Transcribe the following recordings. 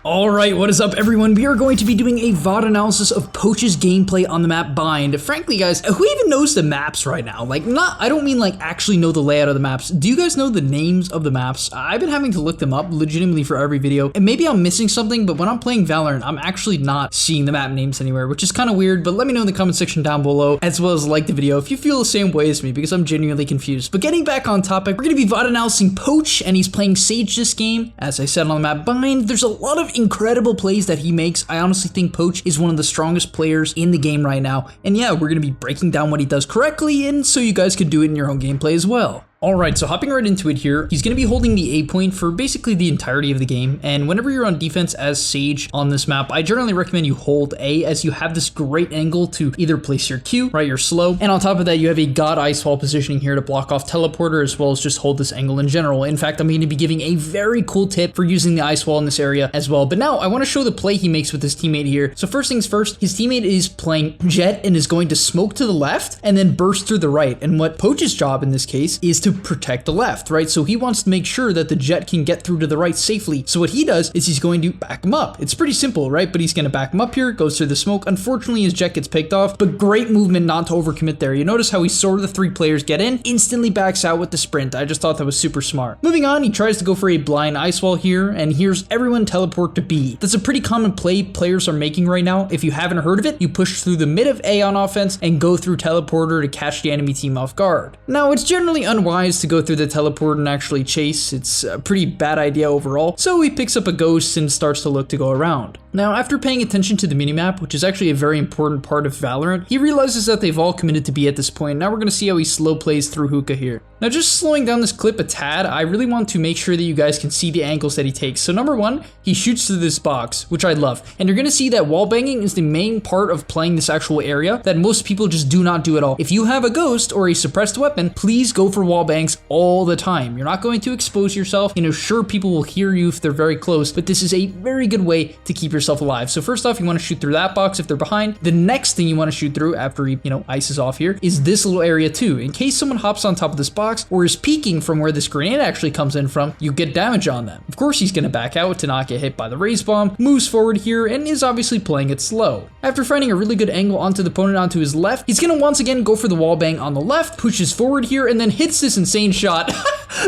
Alright, what is up everyone? We are going to be doing a VOD analysis of POACH's gameplay on the map Bind. Frankly guys, who even knows the maps right now? I don't mean actually know the layout of the maps. Do you guys know the names of the maps? I've been having to look them up legitimately for every video, and maybe I'm missing something, but when I'm playing Valorant, I'm actually not seeing the map names anywhere, which is kind of weird, but let me know in the comment section down below, as well as like the video if you feel the same way as me, because I'm genuinely confused. But getting back on topic, we're going to be VOD analyzing POACH, and he's playing Sage this game. As I said on the map Bind, there's a lot of incredible plays that he makes. I honestly think POACH is one of the strongest players in the game right now. And yeah, we're going to be breaking down what he does correctly, and so you guys could do it in your own gameplay as well. Alright, so hopping right into it here, he's going to be holding the A point for basically the entirety of the game, and whenever you're on defense as Sage on this map, I generally recommend you hold A, as you have this great angle to either place your Q, right, your slow, and on top of that you have a god ice wall positioning here to block off teleporter, as well as just hold this angle in general. In fact, I'm going to be giving a very cool tip for using the ice wall in this area as well. But now I want to show the play he makes with his teammate here. So first things first, his teammate is playing Jet and is going to smoke to the left and then burst through the right, and what POACH's job in this case is to protect the left, right? So he wants to make sure that the Jet can get through to the right safely. So what he does is he's going to back him up. It's pretty simple, right? But he's going to back him up here, goes through the smoke. Unfortunately, his Jet gets picked off, but great movement not to overcommit there. You notice how he saw the three players get in, instantly backs out with the sprint. I just thought that was super smart. Moving on, he tries to go for a blind ice wall here, and here's everyone teleport to B. That's a pretty common play players are making right now. If you haven't heard of it, you push through the mid of A on offense and go through teleporter to catch the enemy team off guard. Now, it's generally unwise to go through the teleport and actually chase. It's a pretty bad idea overall, so he picks up a ghost and starts to look to go around. Now, after paying attention to the minimap, which is actually a very important part of Valorant, he realizes that they've all committed to B at this point. Now we're going to see how he slow plays through hookah here. Now, just slowing down this clip a tad, I really want to make sure that you guys can see the angles that he takes. So number one, he shoots through this box, which I love. And you're going to see that wall banging is the main part of playing this actual area that most people just do not do at all. If you have a ghost or a suppressed weapon, please go for wall bangs all the time. You're not going to expose yourself. You know, sure, people will hear you if they're very close, but this is a very good way to keep yourself alive. So first off, you want to shoot through that box if they're behind. The next thing you want to shoot through after he, ices off here is this little area too. In case someone hops on top of this box or is peeking from where this grenade actually comes in from, you get damage on them. Of course, he's going to back out to not get hit by the raise bomb, moves forward here, and is obviously playing it slow. After finding a really good angle onto the opponent onto his left, he's going to once again go for the wall bang on the left, pushes forward here, and then hits this insane shot.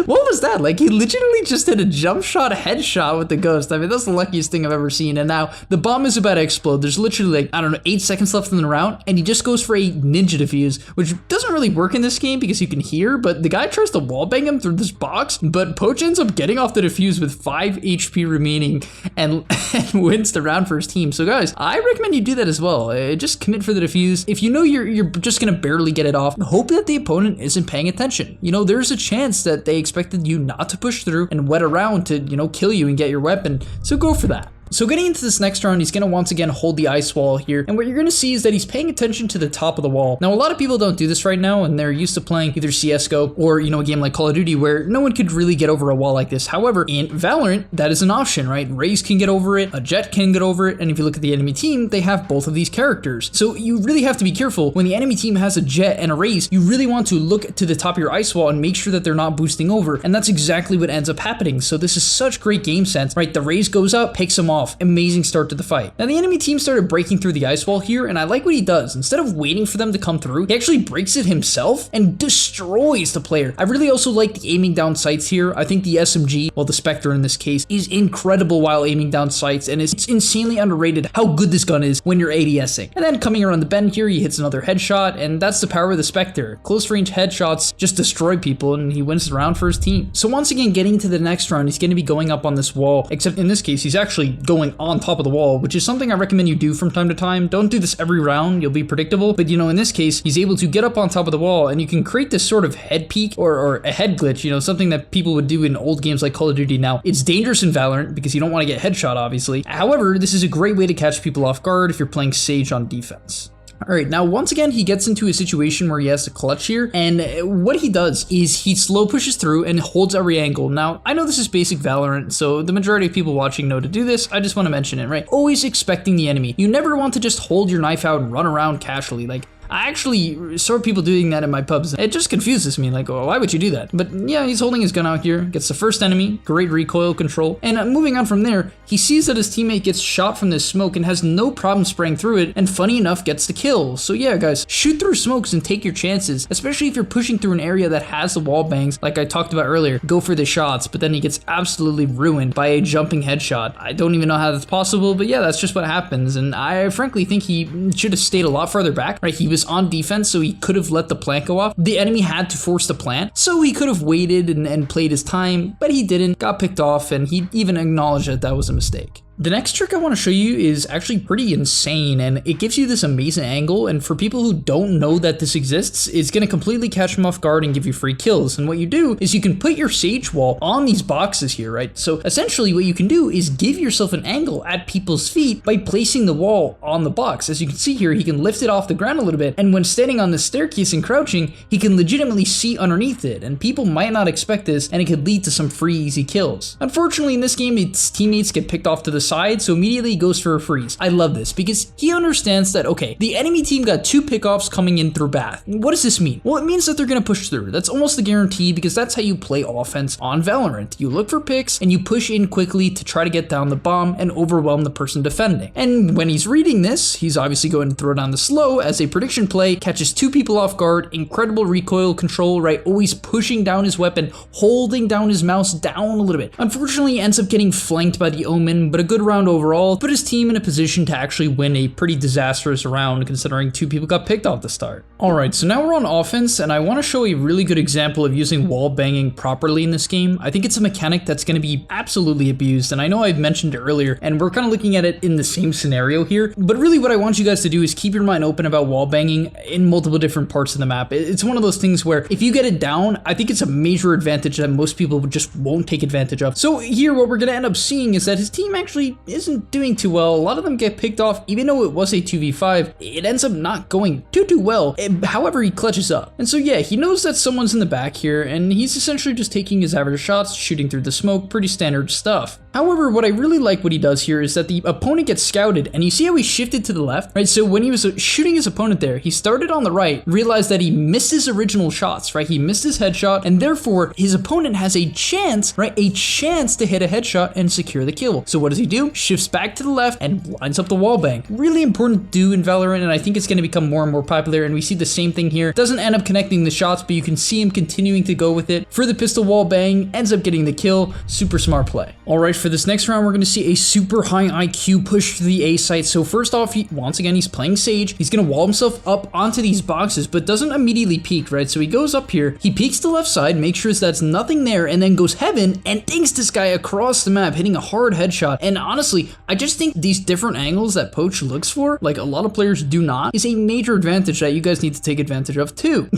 What was that? He legitimately just hit a jump shot headshot with the ghost. I mean, that's the luckiest thing I've ever seen. And now the bomb is about to explode. There's literally 8 seconds left in the round, and he just goes for a ninja defuse, which doesn't really work in this game because you can hear, but the guy tries to wallbang him through this box, but POACH ends up getting off the defuse with 5 HP remaining and wins the round for his team. So guys, I recommend you do that as well. Just commit for the defuse. If you know you're just gonna barely get it off, hope that the opponent isn't paying attention. There's a chance that they expected you not to push through and wet around to, kill you and get your weapon. So go for that. So getting into this next round, he's going to once again hold the ice wall here, and what you're going to see is that he's paying attention to the top of the wall. Now, a lot of people don't do this right now, and they're used to playing either CSGO or, a game like Call of Duty where no one could really get over a wall like this. However, in Valorant, that is an option, right? Raze can get over it, a Jet can get over it, and if you look at the enemy team, they have both of these characters. So you really have to be careful. When the enemy team has a Jet and a Raze, you really want to look to the top of your ice wall and make sure that they're not boosting over, and that's exactly what ends up happening. So this is such great game sense, right? The Raze goes up, picks him off. Amazing start to the fight. Now the enemy team started breaking through the ice wall here, and I like what he does. Instead of waiting for them to come through, he actually breaks it himself and destroys the player. I really also like the aiming down sights here. I think the SMG, well, the Spectre in this case, is incredible while aiming down sights, and it's insanely underrated how good this gun is when you're ADSing. And then coming around the bend here, he hits another headshot, and that's the power of the Spectre. Close range headshots just destroy people, and he wins the round for his team. So once again, getting to the next round, he's going to be going up on this wall, except in this case, he's actually going on top of the wall, which is something I recommend you do from time to time. Don't do this every round, you'll be predictable, but in this case, he's able to get up on top of the wall, and you can create this sort of head peek or a head glitch, something that people would do in old games like Call of Duty. Now, it's dangerous in Valorant because you don't want to get headshot, obviously. However, this is a great way to catch people off guard if you're playing Sage on defense. Alright, now once again, he gets into a situation where he has to clutch here, and what he does is he slow pushes through and holds every angle. Now, I know this is basic Valorant, so the majority of people watching know to do this. I just want to mention it, right? Always expecting the enemy. You never want to just hold your knife out and run around casually. I actually saw people doing that in my pubs. It just confuses me, like, oh, why would you do that? But yeah, he's holding his gun out here, gets the first enemy, great recoil control, and moving on from there, he sees that his teammate gets shot from this smoke and has no problem spraying through it, and funny enough, gets the kill. So yeah, guys, shoot through smokes and take your chances, especially if you're pushing through an area that has the wall bangs, like I talked about earlier. Go for the shots, but then he gets absolutely ruined by a jumping headshot. I don't even know how that's possible, but yeah, that's just what happens, and I frankly think he should have stayed a lot farther back, right? He was on defense, so he could have let the plant go off. The enemy had to force the plant, so he could have waited and played his time, but he didn't, got picked off, and he even acknowledged that that was a mistake. The next trick I want to show you is actually pretty insane, and it gives you this amazing angle, and for people who don't know that this exists, it's going to completely catch them off guard and give you free kills. And what you do is you can put your sage wall on these boxes here, right? So essentially what you can do is give yourself an angle at people's feet by placing the wall on the box. As you can see here, he can lift it off the ground a little bit, and when standing on the staircase and crouching, he can legitimately see underneath it, and people might not expect this, and it could lead to some free easy kills. Unfortunately, in this game, its teammates get picked off to the side, so immediately he goes for a freeze. I love this because he understands that, okay, the enemy team got 2 pickoffs coming in through bath. What does this mean? Well, it means that they're gonna push through. That's almost a guarantee because that's how you play offense on Valorant. You look for picks and you push in quickly to try to get down the bomb and overwhelm the person defending. And when he's reading this, he's obviously going to throw down the slow as a prediction play, catches 2 people off guard, incredible recoil control, right? Always pushing down his weapon, holding down his mouse down a little bit. Unfortunately, he ends up getting flanked by the Omen, but a good round overall, put his team in a position to actually win a pretty disastrous round considering 2 people got picked off the start. Alright, so now we're on offense, and I want to show a really good example of using wall banging properly in this game. I think it's a mechanic that's going to be absolutely abused, and I know I've mentioned it earlier, and we're kind of looking at it in the same scenario here, but really what I want you guys to do is keep your mind open about wall banging in multiple different parts of the map. It's one of those things where if you get it down, I think it's a major advantage that most people just won't take advantage of. So here what we're going to end up seeing is that his team actually isn't doing too well. A lot of them get picked off, even though it was a 2v5, it ends up not going too well. However, he clutches up. And so yeah, he knows that someone's in the back here, and he's essentially just taking his average shots, shooting through the smoke, pretty standard stuff. However, what I really like what he does here is that the opponent gets scouted, and you see how he shifted to the left, right? So when he was shooting his opponent there, he started on the right, realized that he missed his original shots, right? He missed his headshot, and therefore his opponent has a chance, right? A chance to hit a headshot and secure the kill. So what does he do? Shifts back to the left and lines up the wall bang. Really important to do in Valorant, and I think it's going to become more and more popular, and we see the same thing here. Doesn't end up connecting the shots, but you can see him continuing to go with it for the pistol wall bang, ends up getting the kill. Super smart play. Alright, for this next round, we're going to see a super high IQ push to the A site. So first off, once again, he's playing Sage. He's going to wall himself up onto these boxes, but doesn't immediately peek, right? So he goes up here, he peeks to the left side, makes sure that's nothing there, and then goes heaven and dinks this guy across the map, hitting a hard headshot. And honestly, I just think these different angles that Poach looks for, like a lot of players do not, is a major advantage that you guys need to take advantage of too.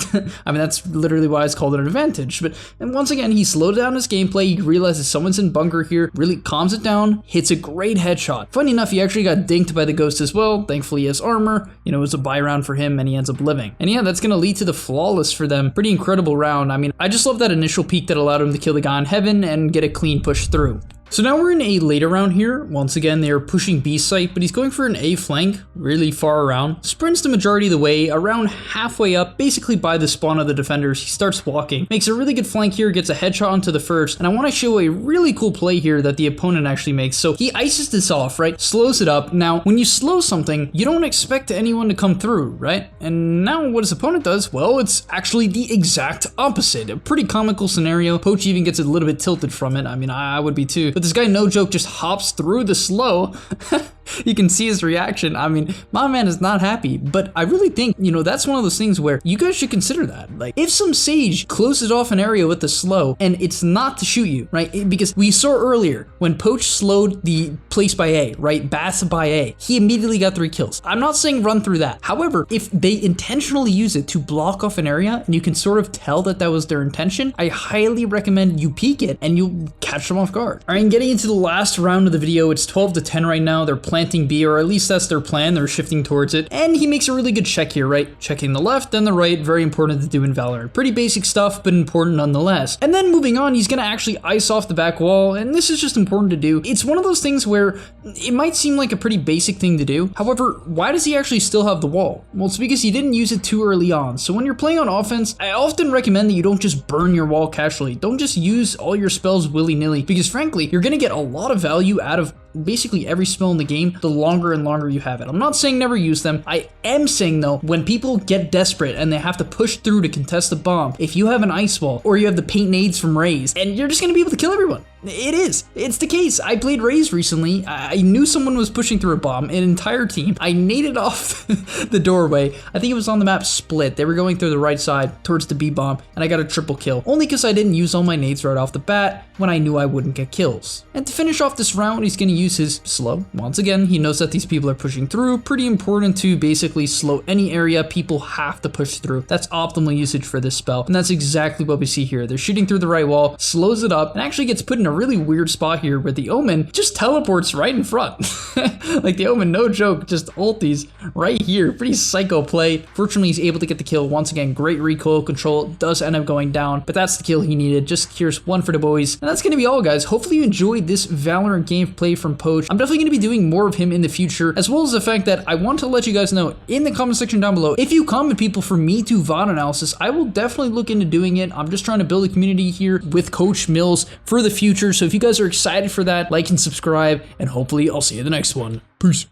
I mean, that's literally why it's called an advantage. And once again, he slowed down his gameplay. He realizes someone's in bunker here, really calms it down, hits a great headshot. Funny enough, he actually got dinked by the ghost as well. Thankfully, he has armor. You know, it was a buy round for him, and he ends up living. And yeah, that's going to lead to the flawless for them. Pretty incredible round. I mean, I just love that initial peek that allowed him to kill the guy in heaven and get a clean push through. So now we're in a later round here. Once again, they are pushing B site, but he's going for an A flank, really far around. Sprints the majority of the way, around halfway up, basically by the spawn of the defenders. He starts walking, makes a really good flank here, gets a headshot onto the first, and I want to show a really cool play here that the opponent actually makes. So he ices this off, right? Slows it up. Now, when you slow something, you don't expect anyone to come through, right? And now what his opponent does, well, it's actually the exact opposite. A pretty comical scenario. Poach even gets a little bit tilted from it. I mean, I would be too. But this guy, no joke, just hops through the slow. You can see his reaction. I mean, my man is not happy, but I really think, you know, that's one of those things where you guys should consider that. Like, if some Sage closes off an area with the slow and it's not to shoot you, right? Because we saw earlier when Poach slowed the place by A, right? Bass by A, he immediately got 3 kills. I'm not saying run through that. However, if they intentionally use it to block off an area and you can sort of tell that that was their intention, I highly recommend you peek it and you'll catch them off guard. All right, and getting into the last round of the video, it's 12-10 right now. They're playing planting B, or at least that's their plan. They're shifting towards it. And he makes a really good check here, right? Checking the left, then the right. Very important to do in Valorant. Pretty basic stuff, but important nonetheless. And then moving on, he's going to actually ice off the back wall. And this is just important to do. It's one of those things where it might seem like a pretty basic thing to do. However, why does he actually still have the wall? Well, it's because he didn't use it too early on. So when you're playing on offense, I often recommend that you don't just burn your wall casually. Don't just use all your spells willy-nilly, because frankly, you're going to get a lot of value out of basically every spell in the game the longer and longer you have it. I'm not saying never use them. I am saying though, when people get desperate and they have to push through to contest a bomb, if you have an ice wall or you have the paint nades from Raze, and you're just going to be able to kill everyone. It's the case. I played Raze recently. I knew someone was pushing through a bomb, an entire team. I naded off the doorway. I think it was on the map Split. They were going through the right side towards the B bomb, and I got a triple kill. Only because I didn't use all my nades right off the bat when I knew I wouldn't get kills. And to finish off this round, he's going to use his slow. Once again, he knows that these people are pushing through. Pretty important to basically slow any area people have to push through. That's optimal usage for this spell, and that's exactly what we see here. They're shooting through the right wall, slows it up, and actually gets put in a really weird spot here where the Omen just teleports right in front. Like the Omen, no joke, just ulties right here. Pretty psycho play. Fortunately, he's able to get the kill. Once again, great recoil control. Does end up going down, but that's the kill he needed. Just curious one for the boys. And that's going to be all, guys. Hopefully you enjoyed this Valorant gameplay from POACH. I'm definitely going to be doing more of him in the future, as well as the fact that I want to let you guys know in the comment section down below, if you comment people for me to VOD analysis, I will definitely look into doing it. I'm just trying to build a community here with Coach Mills for the future. So if you guys are excited for that, like and subscribe, and hopefully I'll see you in the next one. Peace.